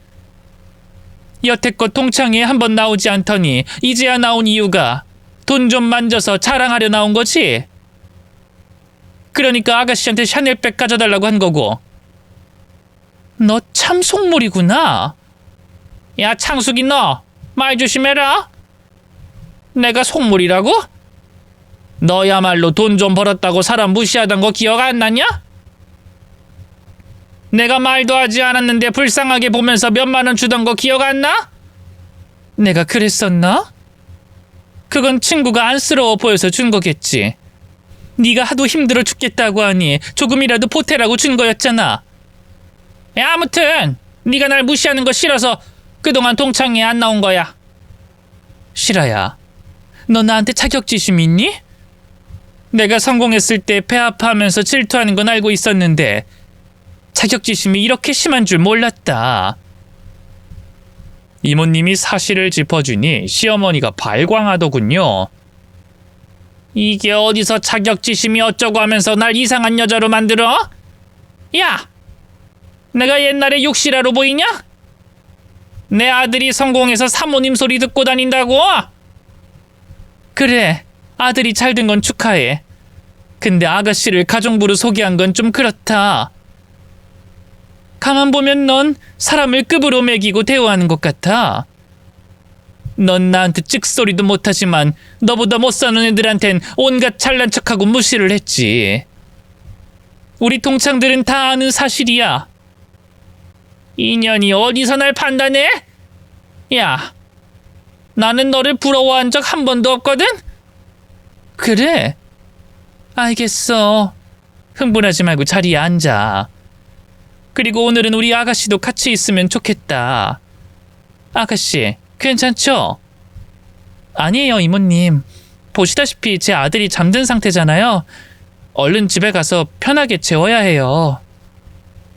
여태껏 동창회에 한 번 나오지 않더니 이제야 나온 이유가 돈 좀 만져서 자랑하려 나온 거지? 그러니까 아가씨한테 샤넬백 가져달라고 한 거고. 너 참 속물이구나. 야, 창숙이 너 말 조심해라. 내가 속물이라고? 너야말로 돈 좀 벌었다고 사람 무시하던 거 기억 안 나냐? 내가 말도 하지 않았는데 불쌍하게 보면서 몇만 원 주던 거 기억 안 나? 내가 그랬었나? 그건 친구가 안쓰러워 보여서 준 거겠지. 네가 하도 힘들어 죽겠다고 하니 조금이라도 보태라고 준 거였잖아. 야, 아무튼 네가 날 무시하는 거 싫어서 그동안 동창회에 안 나온 거야. 실아야, 너 나한테 자격지심 있니? 내가 성공했을 때 배 아파하면서 질투하는 건 알고 있었는데 자격지심이 이렇게 심한 줄 몰랐다. 이모님이 사실을 짚어주니 시어머니가 발광하더군요. 이게 어디서 자격지심이 어쩌고 하면서 날 이상한 여자로 만들어? 야! 내가 옛날에 육실아로 보이냐? 내 아들이 성공해서 사모님 소리 듣고 다닌다고? 그래, 아들이 잘 된 건 축하해. 근데 아가씨를 가정부로 소개한 건 좀 그렇다. 가만 보면 넌 사람을 급으로 매기고 대우하는 것 같아. 넌 나한테 찍소리도 못하지만 너보다 못사는 애들한텐 온갖 잘난 척하고 무시를 했지. 우리 동창들은 다 아는 사실이야. 인연이 어디서 날 판단해? 야, 나는 너를 부러워한 적 한 번도 없거든? 그래? 알겠어. 흥분하지 말고 자리에 앉아. 그리고 오늘은 우리 아가씨도 같이 있으면 좋겠다. 아가씨, 괜찮죠? 아니에요, 이모님. 보시다시피 제 아들이 잠든 상태잖아요. 얼른 집에 가서 편하게 재워야 해요.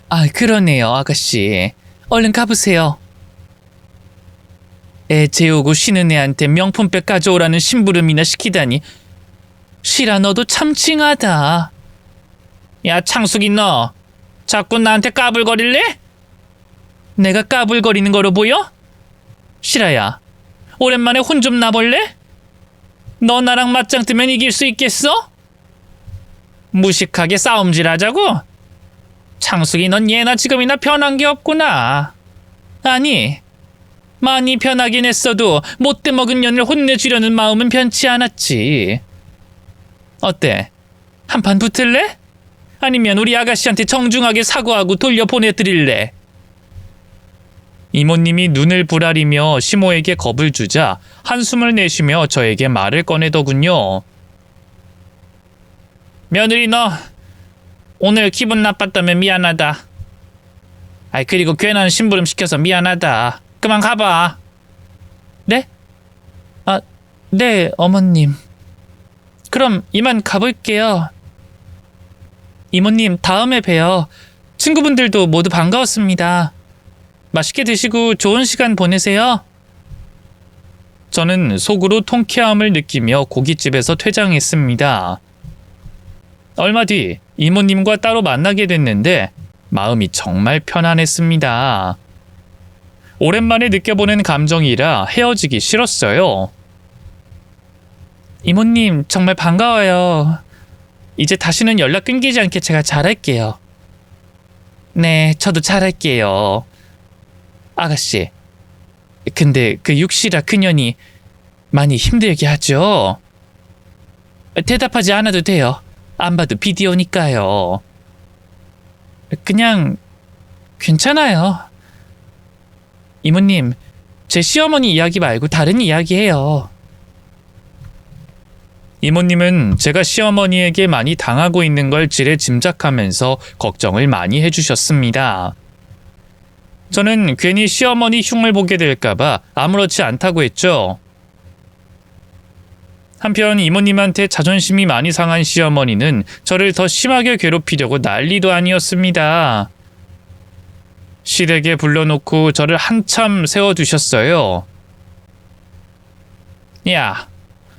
아, 그러네요, 아가씨. 얼른 가보세요. 애 재우고 쉬는 애한테 명품백 가져오라는 심부름이나 시키다니. 실아, 너도 참 징하다. 야, 창숙이 너 자꾸 나한테 까불거릴래? 내가 까불거리는 거로 보여? 실아야, 오랜만에 혼 좀 나볼래? 너 나랑 맞짱 뜨면 이길 수 있겠어? 무식하게 싸움질 하자고? 창숙이 넌 예나 지금이나 변한 게 없구나. 아니, 많이 변하긴 했어도 못돼 먹은 년을 혼내주려는 마음은 변치 않았지. 어때? 한판 붙을래? 아니면 우리 아가씨한테 정중하게 사과하고 돌려보내드릴래? 이모님이 눈을 부라리며 시모에게 겁을 주자 한숨을 내쉬며 저에게 말을 꺼내더군요. 며느리 너 오늘 기분 나빴다면 미안하다. 그리고 괜한 심부름 시켜서 미안하다. 그만 가봐. 네? 아, 네, 어머님. 그럼 이만 가볼게요. 이모님, 다음에 봬요. 친구분들도 모두 반가웠습니다. 맛있게 드시고 좋은 시간 보내세요. 저는 속으로 통쾌함을 느끼며 고깃집에서 퇴장했습니다. 얼마 뒤 이모님과 따로 만나게 됐는데 마음이 정말 편안했습니다. 오랜만에 느껴보는 감정이라 헤어지기 싫었어요. 이모님, 정말 반가워요. 이제 다시는 연락 끊기지 않게 제가 잘할게요. 네, 저도 잘할게요. 아가씨, 근데 그 육실아 그년이 많이 힘들게 하죠? 대답하지 않아도 돼요. 안 봐도 비디오니까요. 그냥 괜찮아요. 이모님, 제 시어머니 이야기 말고 다른 이야기해요. 이모님은 제가 시어머니에게 많이 당하고 있는 걸 지레 짐작하면서 걱정을 많이 해주셨습니다. 저는 괜히 시어머니 흉을 보게 될까봐 아무렇지 않다고 했죠. 한편 이모님한테 자존심이 많이 상한 시어머니는 저를 더 심하게 괴롭히려고 난리도 아니었습니다. 시댁에 불러놓고 저를 한참 세워두셨어요. 야,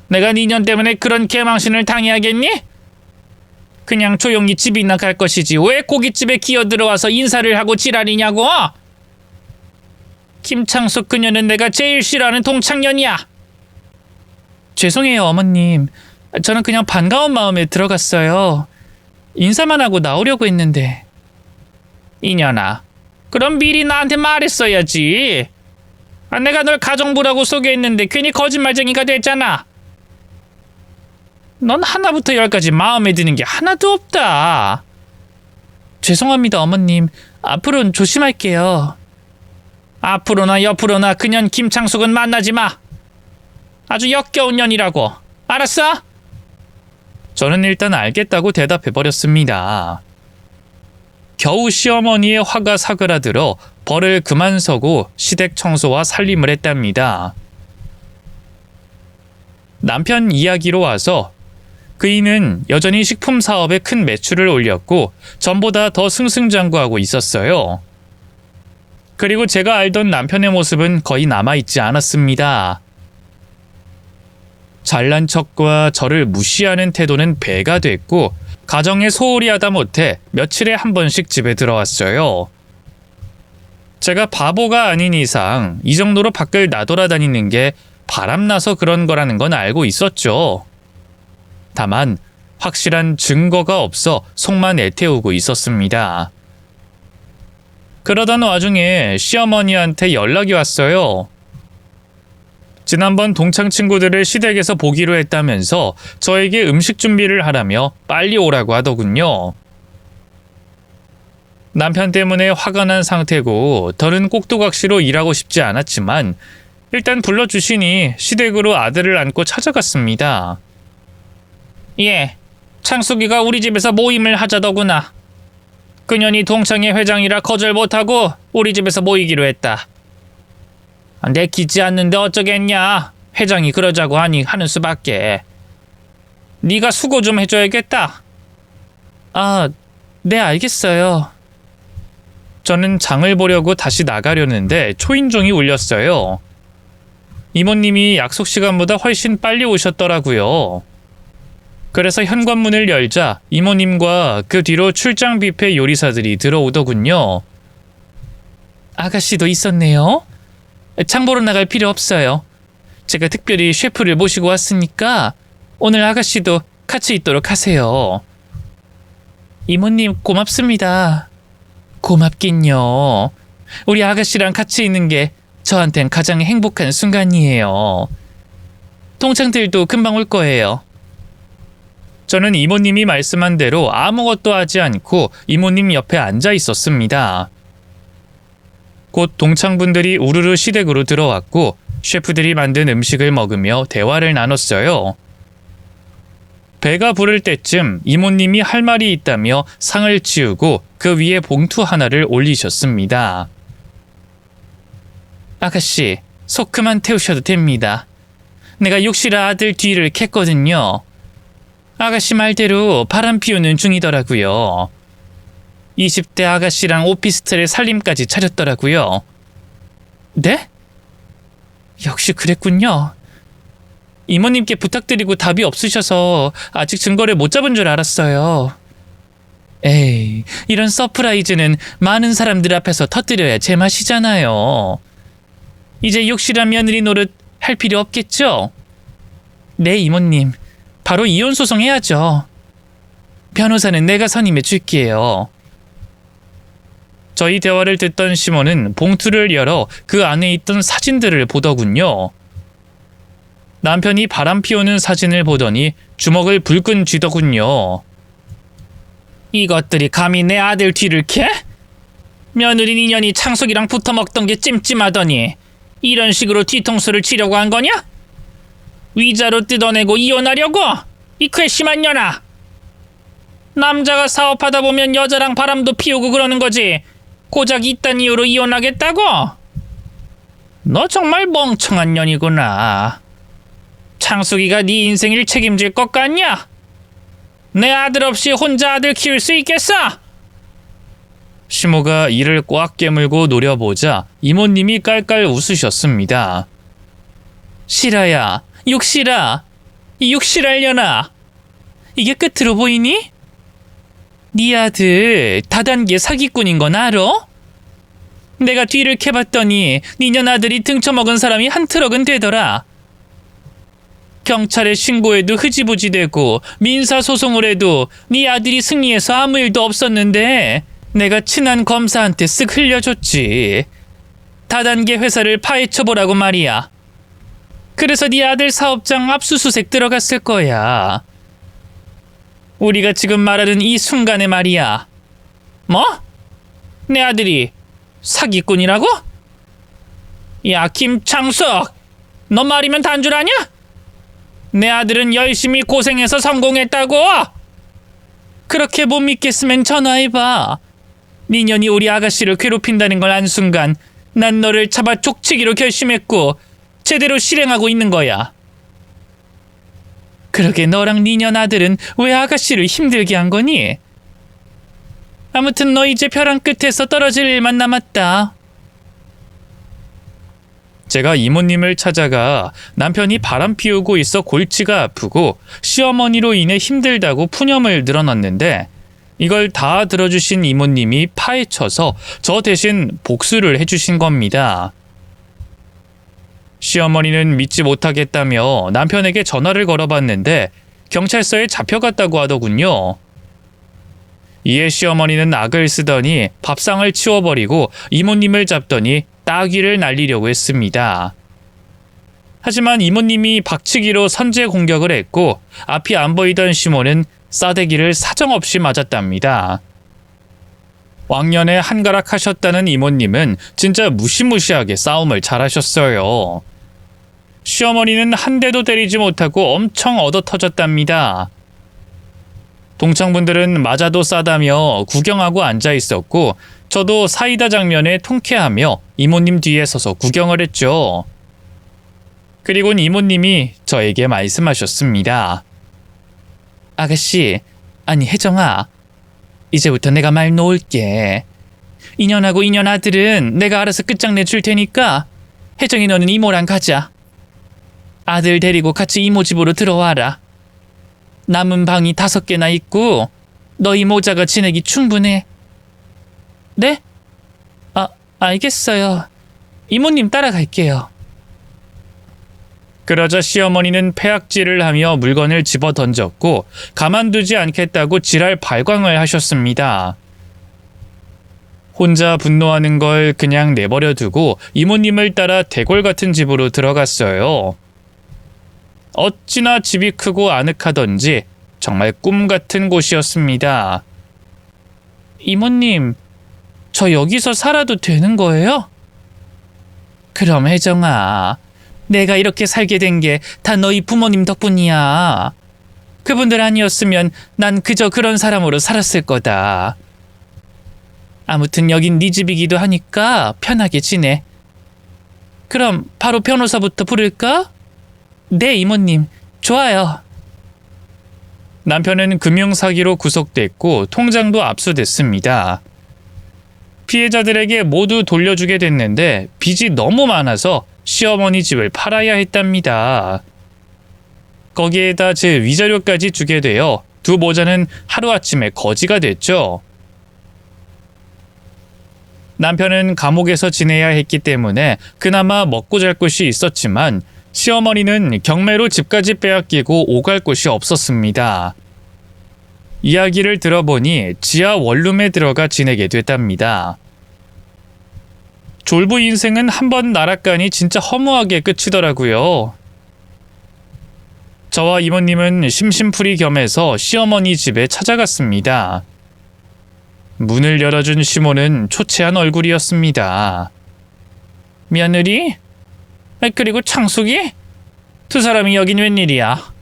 내가 니년 때문에 그런 개망신을 당해야겠니? 그냥 조용히 집이나 갈 것이지 왜 고깃집에 기어들어와서 인사를 하고 지랄이냐고? 김창숙 그녀는 내가 제일 싫어하는 동창년이야. 죄송해요, 어머님. 저는 그냥 반가운 마음에 들어갔어요. 인사만 하고 나오려고 했는데. 이년아, 그럼 미리 나한테 말했어야지. 내가 널 가정부라고 소개했는데 괜히 거짓말쟁이가 됐잖아. 넌 하나부터 열까지 마음에 드는 게 하나도 없다. 죄송합니다, 어머님. 앞으로는 조심할게요. 앞으로나 옆으로나 그년 김창숙은 만나지 마. 아주 역겨운 년이라고. 알았어? 저는 일단 알겠다고 대답해버렸습니다. 겨우 시어머니의 화가 사그라들어 벌을 그만 서고 시댁 청소와 살림을 했답니다. 남편 이야기로 와서 그이는 여전히 식품 사업에 큰 매출을 올렸고 전보다 더 승승장구하고 있었어요. 그리고 제가 알던 남편의 모습은 거의 남아있지 않았습니다. 잘난 척과 저를 무시하는 태도는 배가 됐고 가정에 소홀히 하다 못해 며칠에 한 번씩 집에 들어왔어요. 제가 바보가 아닌 이상 이 정도로 밖을 나돌아다니는 게 바람나서 그런 거라는 건 알고 있었죠. 다만 확실한 증거가 없어 속만 애태우고 있었습니다. 그러던 와중에 시어머니한테 연락이 왔어요. 지난번 동창 친구들을 시댁에서 보기로 했다면서 저에게 음식 준비를 하라며 빨리 오라고 하더군요. 남편 때문에 화가 난 상태고 더는 꼭두각시로 일하고 싶지 않았지만 일단 불러주시니 시댁으로 아들을 안고 찾아갔습니다. 예, 창숙이가 우리 집에서 모임을 하자더구나. 그년이 동창회 회장이라 거절 못하고 우리 집에서 모이기로 했다. 내키지 않는데 어쩌겠냐. 회장이 그러자고 하니 하는 수밖에. 네가 수고 좀 해줘야겠다. 아, 네 알겠어요. 저는 장을 보려고 다시 나가려는데 초인종이 울렸어요. 이모님이 약속 시간보다 훨씬 빨리 오셨더라고요. 그래서 현관문을 열자 이모님과 그 뒤로 출장 뷔페 요리사들이 들어오더군요. 아가씨도 있었네요. 장 보러 나갈 필요 없어요. 제가 특별히 셰프를 모시고 왔으니까 오늘 아가씨도 같이 있도록 하세요. 이모님 고맙습니다. 고맙긴요. 우리 아가씨랑 같이 있는 게 저한텐 가장 행복한 순간이에요. 동창들도 금방 올 거예요. 저는 이모님이 말씀한 대로 아무것도 하지 않고 이모님 옆에 앉아 있었습니다. 곧 동창분들이 우르르 시댁으로 들어왔고 셰프들이 만든 음식을 먹으며 대화를 나눴어요. 배가 부를 때쯤 이모님이 할 말이 있다며 상을 치우고 그 위에 봉투 하나를 올리셨습니다. 아가씨, 속 그만 태우셔도 됩니다. 내가 욕실아 아들 뒤를 캤거든요. 아가씨 말대로 바람 피우는 중이더라고요. 20대 아가씨랑 오피스텔에 살림까지 차렸더라고요. 네? 역시 그랬군요. 이모님께 부탁드리고 답이 없으셔서 아직 증거를 못 잡은 줄 알았어요. 에이, 이런 서프라이즈는 많은 사람들 앞에서 터뜨려야 제맛이잖아요. 이제 욕실한 며느리 노릇 할 필요 없겠죠? 네, 이모님. 바로 이혼 소송해야죠. 변호사는 내가 선임해 줄게요. 저희 대화를 듣던 시몬은 봉투를 열어 그 안에 있던 사진들을 보더군요. 남편이 바람 피우는 사진을 보더니 주먹을 불끈 쥐더군요. 이것들이 감히 내 아들 뒤를 캐? 며느리 인연이 창숙이랑 붙어먹던 게 찜찜하더니 이런 식으로 뒤통수를 치려고 한 거냐? 위자료 뜯어내고 이혼하려고? 이 괘씸한 년아! 남자가 사업하다 보면 여자랑 바람도 피우고 그러는 거지 고작 이딴 이유로 이혼하겠다고? 너 정말 멍청한 년이구나. 창숙이가 네 인생을 책임질 것 같냐? 내 아들 없이 혼자 아들 키울 수 있겠어? 시모가 이를 꽉 깨물고 노려보자 이모님이 깔깔 웃으셨습니다. 실아야, 육실아, 이 육실하려나? 이게 끝으로 보이니? 네 아들 다단계 사기꾼인 건 알아? 내가 뒤를 캐봤더니 니년 아들이 등쳐먹은 사람이 한 트럭은 되더라. 경찰에 신고해도 흐지부지 되고 민사소송을 해도 네 아들이 승리해서 아무 일도 없었는데 내가 친한 검사한테 쓱 흘려줬지. 다단계 회사를 파헤쳐보라고 말이야. 그래서 네 아들 사업장 압수수색 들어갔을 거야. 우리가 지금 말하는 이 순간에 말이야. 뭐? 내 아들이 사기꾼이라고? 야, 김창숙! 너 말이면 단줄 아냐? 내 아들은 열심히 고생해서 성공했다고! 그렇게 못 믿겠으면 전화해봐. 니년이 우리 아가씨를 괴롭힌다는 걸 안 순간 난 너를 잡아 족치기로 결심했고 제대로 실행하고 있는 거야. 그러게 너랑 니년 아들은 왜 아가씨를 힘들게 한 거니? 아무튼 너 이제 벼랑 끝에서 떨어질 일만 남았다. 제가 이모님을 찾아가 남편이 바람 피우고 있어 골치가 아프고 시어머니로 인해 힘들다고 푸념을 늘어놨는데 이걸 다 들어주신 이모님이 파헤쳐서 저 대신 복수를 해주신 겁니다. 시어머니는 믿지 못하겠다며 남편에게 전화를 걸어봤는데 경찰서에 잡혀갔다고 하더군요. 이에 시어머니는 악을 쓰더니 밥상을 치워버리고 이모님을 잡더니 따귀를 날리려고 했습니다. 하지만 이모님이 박치기로 선제 공격을 했고 앞이 안 보이던 시모는 싸대기를 사정없이 맞았답니다. 왕년에 한가락하셨다는 이모님은 진짜 무시무시하게 싸움을 잘하셨어요. 시어머니는 한 대도 때리지 못하고 엄청 얻어터졌답니다. 동창분들은 맞아도 싸다며 구경하고 앉아 있었고 저도 사이다 장면에 통쾌하며 이모님 뒤에 서서 구경을 했죠. 그리곤 이모님이 저에게 말씀하셨습니다. 아가씨, 아니 혜정아, 이제부터 내가 말 놓을게. 인연하고 인연 아들은 내가 알아서 끝장내 줄 테니까 혜정이 너는 이모랑 가자. 아들 데리고 같이 이모 집으로 들어와라. 남은 방이 5개나 있고 너희 모자가 지내기 충분해. 네? 알겠어요. 이모님 따라갈게요. 그러자 시어머니는 패악질을 하며 물건을 집어 던졌고 가만두지 않겠다고 지랄 발광을 하셨습니다. 혼자 분노하는 걸 그냥 내버려 두고 이모님을 따라 대궐 같은 집으로 들어갔어요. 어찌나 집이 크고 아늑하던지 정말 꿈 같은 곳이었습니다. 이모님, 저 여기서 살아도 되는 거예요? 그럼 혜정아, 내가 이렇게 살게 된 게 다 너희 부모님 덕분이야. 그분들 아니었으면 난 그저 그런 사람으로 살았을 거다. 아무튼 여긴 네 집이기도 하니까 편하게 지내. 그럼 바로 변호사부터 부를까? 네, 이모님. 좋아요. 남편은 금융사기로 구속됐고 통장도 압수됐습니다. 피해자들에게 모두 돌려주게 됐는데 빚이 너무 많아서 시어머니 집을 팔아야 했답니다. 거기에다 제 위자료까지 주게 되어 두 모자는 하루아침에 거지가 됐죠. 남편은 감옥에서 지내야 했기 때문에 그나마 먹고 잘 곳이 있었지만 시어머니는 경매로 집까지 빼앗기고 오갈 곳이 없었습니다. 이야기를 들어보니 지하 원룸에 들어가 지내게 됐답니다. 졸부 인생은 한번 날아가니 진짜 허무하게 끝이더라고요. 저와 이모님은 심심풀이 겸해서 시어머니 집에 찾아갔습니다. 문을 열어준 시모는 초췌한 얼굴이었습니다. 며느리? 그리고 창숙이? 두 사람이 여긴 웬일이야?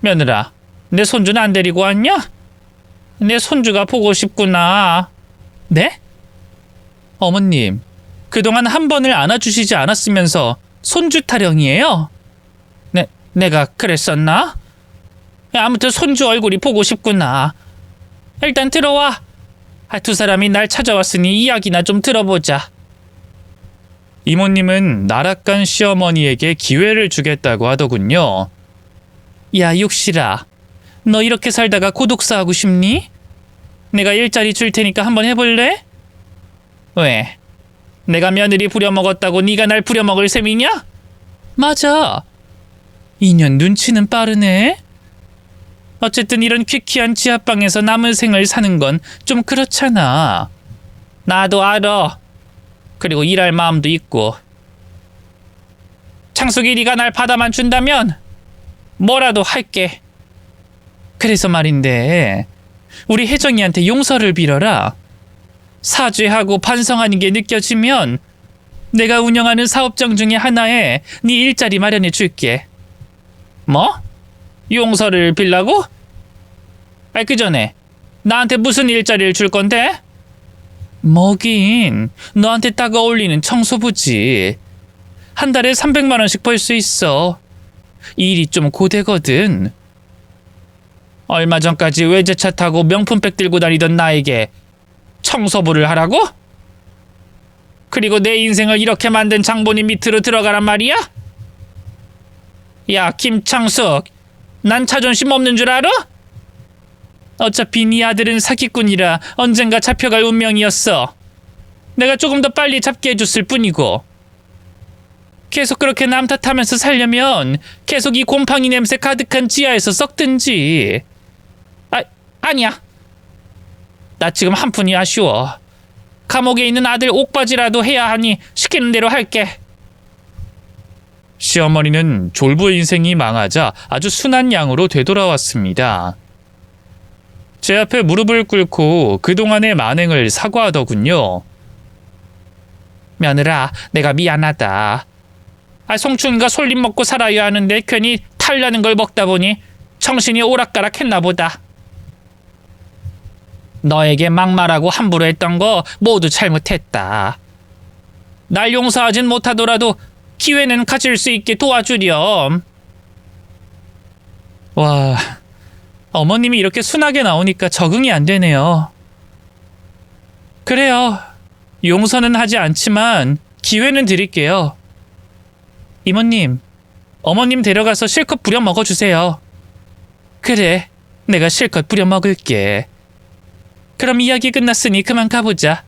며느라, 내 손주는 안 데리고 왔냐? 내 손주가 보고 싶구나. 네? 어머님, 그동안 한 번을 안아주시지 않았으면서 손주 타령이에요? 내가 그랬었나? 아무튼 손주 얼굴이 보고 싶구나. 일단 들어와. 두 사람이 날 찾아왔으니 이야기나 좀 들어보자. 이모님은 나락간 시어머니에게 기회를 주겠다고 하더군요. 야, 육실아. 너 이렇게 살다가 고독사하고 싶니? 내가 일자리 줄 테니까 한번 해볼래? 왜? 내가 며느리 부려먹었다고 네가 날 부려먹을 셈이냐? 맞아. 인연 눈치는 빠르네. 어쨌든 이런 퀴퀴한 지하방에서 남은 생을 사는 건 좀 그렇잖아. 나도 알아. 그리고 일할 마음도 있고. 창숙이 네가 날 받아만 준다면 뭐라도 할게. 그래서 말인데 우리 혜정이한테 용서를 빌어라. 사죄하고 반성하는 게 느껴지면 내가 운영하는 사업장 중에 하나에 네 일자리 마련해 줄게. 뭐? 용서를 빌라고? 그 전에 나한테 무슨 일자리를 줄 건데? 뭐긴 너한테 딱 어울리는 청소부지. 한 달에 300만 원씩 벌 수 있어. 일이 좀 고되거든. 얼마 전까지 외제차 타고 명품백 들고 다니던 나에게 청소부를 하라고? 그리고 내 인생을 이렇게 만든 장본인 밑으로 들어가란 말이야? 야, 김창숙, 난 자존심 없는 줄 알아? 어차피 네 아들은 사기꾼이라 언젠가 잡혀갈 운명이었어. 내가 조금 더 빨리 잡게 해줬을 뿐이고. 계속 그렇게 남 탓하면서 살려면 계속 이 곰팡이 냄새 가득한 지하에서 썩든지. 아니야. 나 지금 한푼이 아쉬워. 감옥에 있는 아들 옥바지라도 해야 하니 시키는 대로 할게. 시어머니는 졸부 인생이 망하자 아주 순한 양으로 되돌아왔습니다. 제 앞에 무릎을 꿇고 그동안의 만행을 사과하더군요. 며느라, 내가 미안하다. 송충이가 솔잎 먹고 살아야 하는데 괜히 탈나는 걸 먹다 보니 정신이 오락가락했나 보다. 너에게 막말하고 함부로 했던 거 모두 잘못했다. 날 용서하진 못하더라도 기회는 가질 수 있게 도와주렴. 와, 어머님이 이렇게 순하게 나오니까 적응이 안 되네요. 그래요. 용서는 하지 않지만 기회는 드릴게요. 이모님, 어머님 데려가서 실컷 부려 먹어주세요. 그래, 내가 실컷 부려 먹을게. 그럼 이야기 끝났으니 그만 가보자.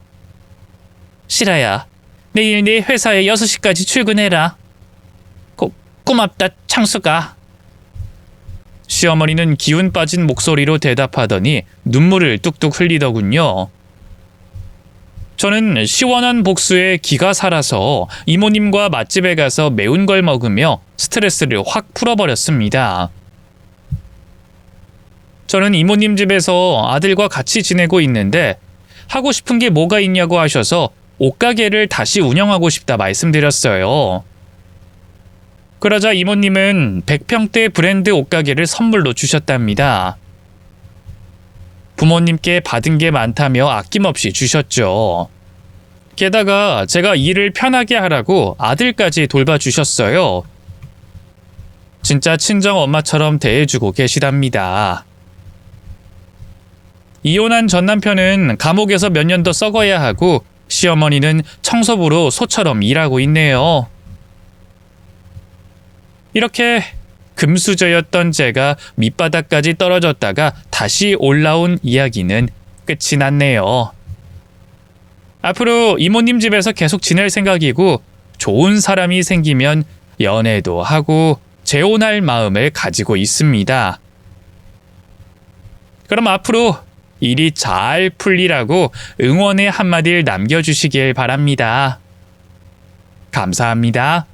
실아야, 내일 네 회사에 6시까지 출근해라. 고맙다, 창수가. 시어머니는 기운 빠진 목소리로 대답하더니 눈물을 뚝뚝 흘리더군요. 저는 시원한 복수에 기가 살아서 이모님과 맛집에 가서 매운 걸 먹으며 스트레스를 확 풀어버렸습니다. 저는 이모님 집에서 아들과 같이 지내고 있는데 하고 싶은 게 뭐가 있냐고 하셔서 옷가게를 다시 운영하고 싶다 말씀드렸어요. 그러자 이모님은 100평대 브랜드 옷가게를 선물로 주셨답니다. 부모님께 받은 게 많다며 아낌없이 주셨죠. 게다가 제가 일을 편하게 하라고 아들까지 돌봐주셨어요. 진짜 친정엄마처럼 대해주고 계시답니다. 이혼한 전남편은 감옥에서 몇 년 더 썩어야 하고 시어머니는 청소부로 소처럼 일하고 있네요. 이렇게 금수저였던 제가 밑바닥까지 떨어졌다가 다시 올라온 이야기는 끝이 났네요. 앞으로 이모님 집에서 계속 지낼 생각이고 좋은 사람이 생기면 연애도 하고 재혼할 마음을 가지고 있습니다. 그럼 앞으로 일이 잘 풀리라고 응원의 한마디를 남겨주시길 바랍니다. 감사합니다.